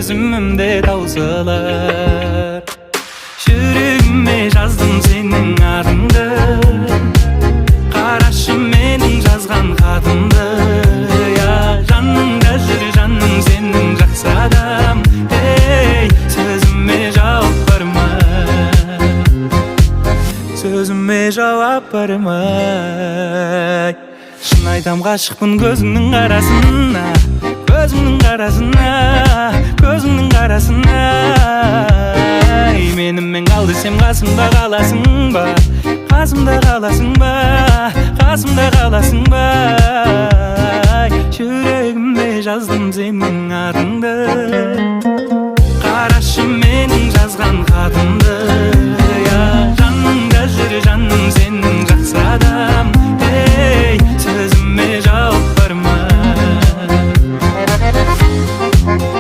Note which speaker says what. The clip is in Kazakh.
Speaker 1: өзүмдө таусылар. Жүрегиме жаздым сенин атыңды, карашы менин жазган хатымды. Жаныңда жүр жаным сенин жакшы адам. Сөзүмө жооп бармай, сөзүмө жооп бармай. Шын айтам гашыкмын көзүңнүн карасына, көзүңнүн карасына, көзүңнүн карасына. Менимен кал десем касымда каласың ба, касымда каласың ба, касымда каласың ба. Жүрегиме жаздым сенин атыңды.